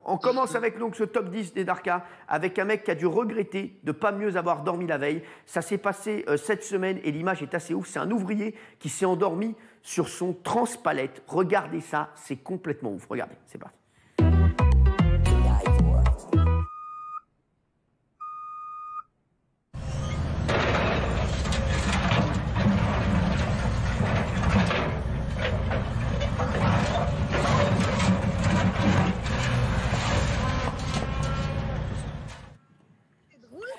On commence avec donc ce top 10 des Darka, avec un mec qui a dû regretter de ne pas mieux avoir dormi la veille. Ça s'est passé cette semaine et l'image est assez ouf. C'est un ouvrier qui s'est endormi sur son transpalette. Regardez ça, c'est complètement ouf. Regardez, c'est parti.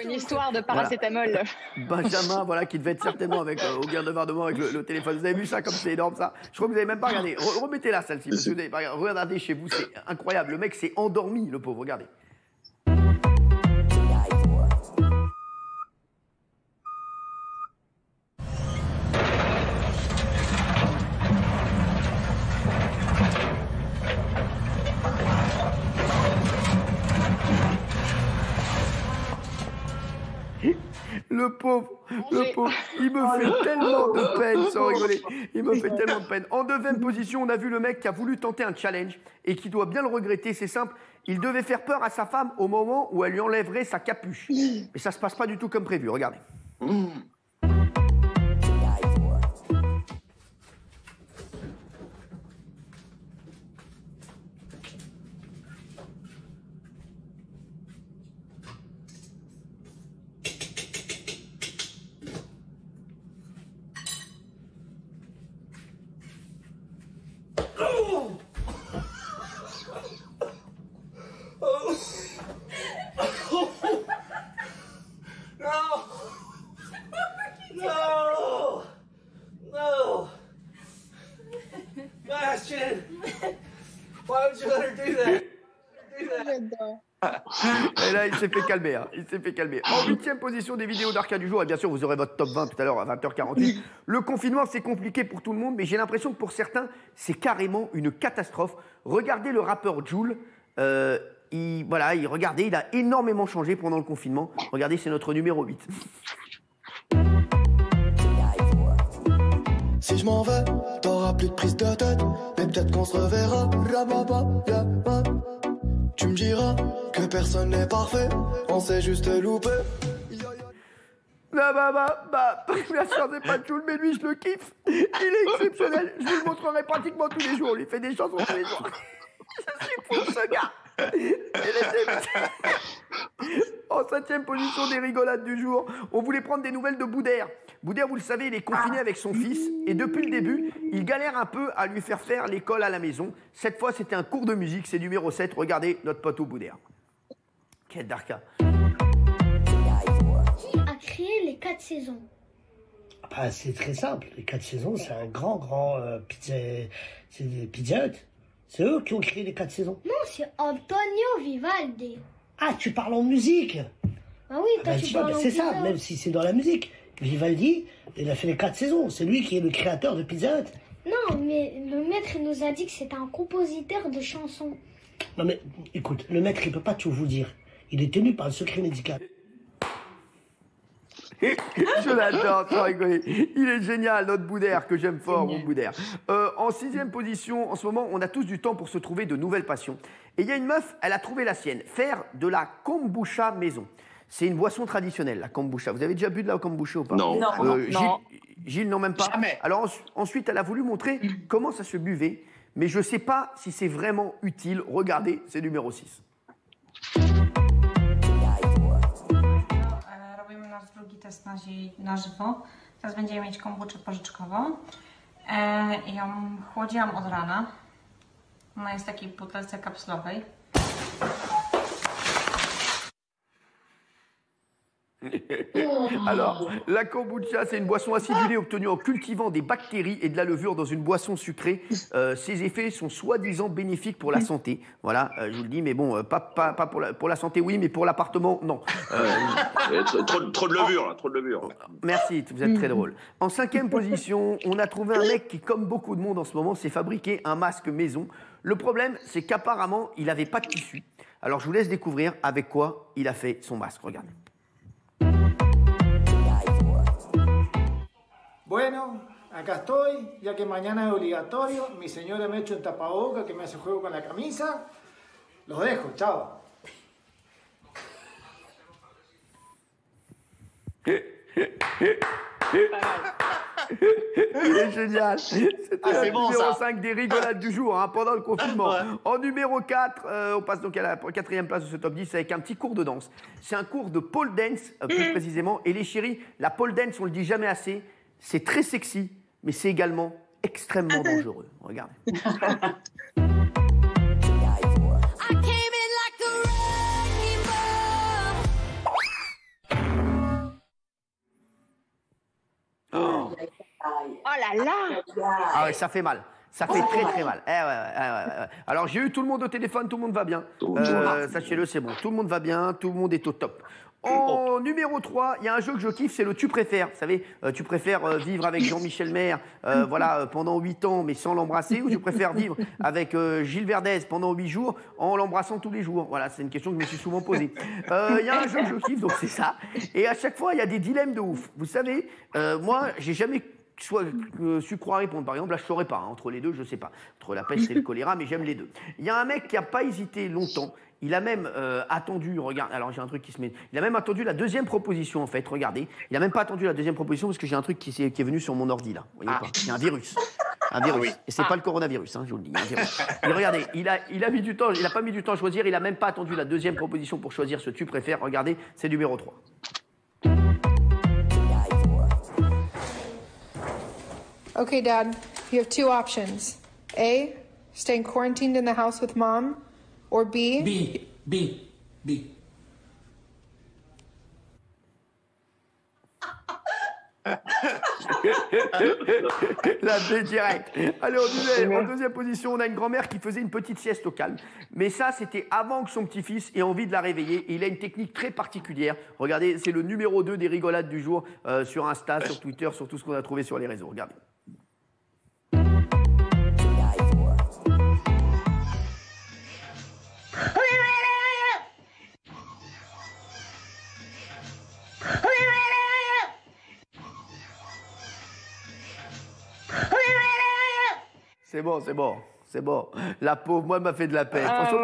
Une histoire de paracétamol. Voilà. Benjamin, voilà, qui devait être certainement avec au gouvernement avec le téléphone. Vous avez vu ça comme c'est énorme ça? Je crois que vous n'avez même pas regardé. Remettez-la celle-ci, parce que vous n'avez pas regardé. Regardez chez vous, c'est incroyable. Le mec s'est endormi, le pauvre, regardez. Le pauvre, il me fait tellement de peine, sans rigoler. Il me fait tellement de peine. En 9e position, on a vu le mec qui a voulu tenter un challenge et qui doit bien le regretter. C'est simple, il devait faire peur à sa femme au moment où elle lui enlèverait sa capuche. Mais ça se passe pas du tout comme prévu, regardez. Et là, il s'est fait calmer. Hein. Il s'est fait calmer. En 8e position des vidéos d'Arca du jour, et bien sûr, vous aurez votre top 20 tout à l'heure à 20h48. Le confinement, c'est compliqué pour tout le monde, mais j'ai l'impression que pour certains, c'est carrément une catastrophe. Regardez le rappeur Jul. Regardez, il a énormément changé pendant le confinement. Regardez, c'est notre numéro 8. Si je m'en vais, t'auras plus de prise de tête. Mais peut-être qu'on se reverra. Tu me diras que personne n'est parfait. On s'est juste loupé. Bien sûr, c'est pas Jul, mais lui, je le kiffe. Il est exceptionnel. Je vous le montrerai pratiquement tous les jours. Il fait des chansons tous les jours. Je suis pour ce gars. En 7e position des rigolades du jour, on voulait prendre des nouvelles de Boudère. Boudère, vous le savez, il est confiné avec son fils et depuis le début, il galère un peu à lui faire faire l'école à la maison. Cette fois, c'était un cours de musique, c'est numéro 7. Regardez notre poteau Boudère. Quel Darka. Qui a créé les 4 saisons? C'est très simple. Les 4 saisons, c'est un grand pizza hut. C'est eux qui ont créé les 4 saisons. Non, c'est Antonio Vivaldi. Ah, tu parles en musique? Ah oui, toi tu parles en c'est pizza. ça, même si c'est dans la musique. Vivaldi, il a fait les 4 saisons. C'est lui qui est le créateur de Pizza Hut. Non, mais le maître il nous a dit que c'était un compositeur de chansons. Non mais, écoute, le maître, il peut pas tout vous dire. Il est tenu par le secret médical. Je l'adore, sans rigoler. Il est génial, notre Boudère, que j'aime fort, mon Boudère. En 6e position, en ce moment, on a tous du temps pour se trouver de nouvelles passions. Et il y a une meuf, elle a trouvé la sienne, faire de la kombucha maison. C'est une boisson traditionnelle, la kombucha. Vous avez déjà bu de la kombucha ou pas? Non. Gilles, non, même pas. Jamais. Alors ensuite, elle a voulu montrer comment ça se buvait, mais je ne sais pas si c'est vraiment utile. Regardez, c'est numéro 6. Robimy nasz drugi test na żywo. Teraz będziemy mieć kombuczę porzeczkową. Ją chłodziłam od rana. Ona jest w takiej butelce kapsulowej. Alors, la kombucha, c'est une boisson acidulée obtenue en cultivant des bactéries et de la levure dans une boisson sucrée. Ses effets sont soi-disant bénéfiques pour la santé. Voilà, je vous le dis, mais bon, pas pour la santé, oui, mais pour l'appartement, non. Trop de levure, là, trop de levure. Merci, vous êtes très drôle. En 5e position, on a trouvé un mec qui, comme beaucoup de monde en ce moment, s'est fabriqué un masque maison. Le problème, c'est qu'apparemment, il n'avait pas de tissu. Alors, je vous laisse découvrir avec quoi il a fait son masque. Regardez. Bueno, acá estoy, ya que mañana es obligatorio. Mi señora me ha hecho un tapabocas que me hace juego con la camisa. Lo dejo, chao. Il est génial. C'était Ah, c'est le bon, numéro ça. 5 des rigolades du jour pendant le confinement. En numéro 4, on passe donc à la quatrième place de ce top 10 avec un petit cours de danse. C'est un cours de pole dance, plus précisément. Et les chéris, la pole dance, on le dit jamais assez, c'est très sexy, mais c'est également extrêmement dangereux. Regardez. Oh là là! Ah ouais, ça fait mal. Ça fait très très mal. Ouais. Alors j'ai eu tout le monde au téléphone, tout le monde va bien. Sachez-le, c'est bon. Tout le monde va bien, tout le monde est au top. En numéro 3, il y a un jeu que je kiffe, c'est le tu préfères. Vous savez, tu préfères vivre avec Jean-Michel Maire pendant 8 ans mais sans l'embrasser, ou tu préfères vivre avec Gilles Verdez pendant 8 jours en l'embrassant tous les jours? Voilà, c'est une question que je me suis souvent posée. Il y a un jeu que je kiffe, donc c'est ça. Et à chaque fois, il y a des dilemmes de ouf. Vous savez, moi, j'ai jamais su quoi répondre. Par exemple, là, je ne saurais pas. Entre les deux, je ne sais pas. Entre la peste et le choléra, mais j'aime les deux. Il y a un mec qui n'a pas hésité longtemps. Il a même attendu, regarde, alors j'ai un truc qui se met. Il a même attendu la deuxième proposition, en fait, regardez. Il n'a même pas attendu la deuxième proposition parce que j'ai un truc qui est venu sur mon ordi, là. Vous voyez pas? Il y a un virus. Un virus. Oui. Et c'est pas le coronavirus, hein, je vous le dis. Il y a un virus. Et regardez, il a mis du temps, il n'a pas mis du temps à choisir, il n'a même pas attendu la deuxième proposition pour choisir ce tu préfères. Regardez, c'est numéro 3. Okay, Dad, you have 2 options. A, staying quarantined in the house with Mom, or B... B. La B direct. Allez, en deuxième position, on a une grand-mère qui faisait une petite sieste au calme. Mais ça, c'était avant que son petit-fils ait envie de la réveiller. Et il a une technique très particulière. Regardez, c'est le numéro 2 des rigolades du jour sur Insta, sur Twitter, sur tout ce qu'on a trouvé sur les réseaux. Regardez. C'est bon. La pauvre, moi, elle m'a fait de la peine. Franchement,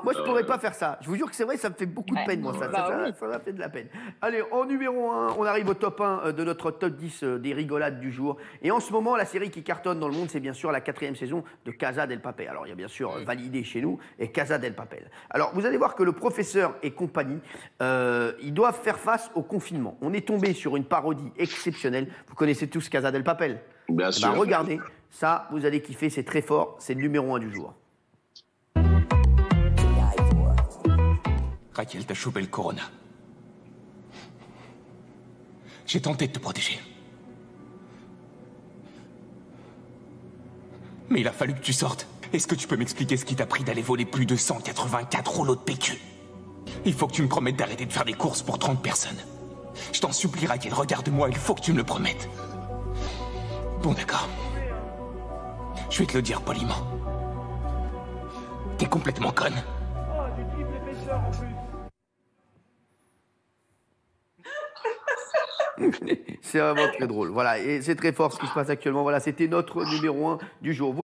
moi, je pourrais pas faire ça. Je vous jure que c'est vrai, ça me fait beaucoup de peine, moi, ça m'a fait de la peine. Allez, en numéro 1, on arrive au top 1 de notre top 10 des rigolades du jour. Et en ce moment, la série qui cartonne dans le monde, c'est bien sûr la 4e saison de Casa del Papel. Alors, il y a bien sûr Validé chez nous et Casa del Papel. Alors, vous allez voir que le professeur et compagnie, ils doivent faire face au confinement. On est tombé sur une parodie exceptionnelle. Vous connaissez tous Casa del Papel? Bien sûr. Ben, regardez, ça, vous allez kiffer, c'est très fort, c'est le numéro 1 du jour. Raquel, t'as chopé le corona. J'ai tenté de te protéger. Mais il a fallu que tu sortes. Est-ce que tu peux m'expliquer ce qui t'a pris d'aller voler plus de 184 rouleaux de PQ? Il faut que tu me promettes d'arrêter de faire des courses pour 30 personnes. Je t'en supplie, Raquel, regarde-moi, il faut que tu me le promettes. Bon, d'accord. Je vais te le dire poliment. T'es complètement conne. C'est vraiment très drôle. Voilà, et c'est très fort ce qui se passe actuellement. Voilà, c'était notre numéro 1 du jour.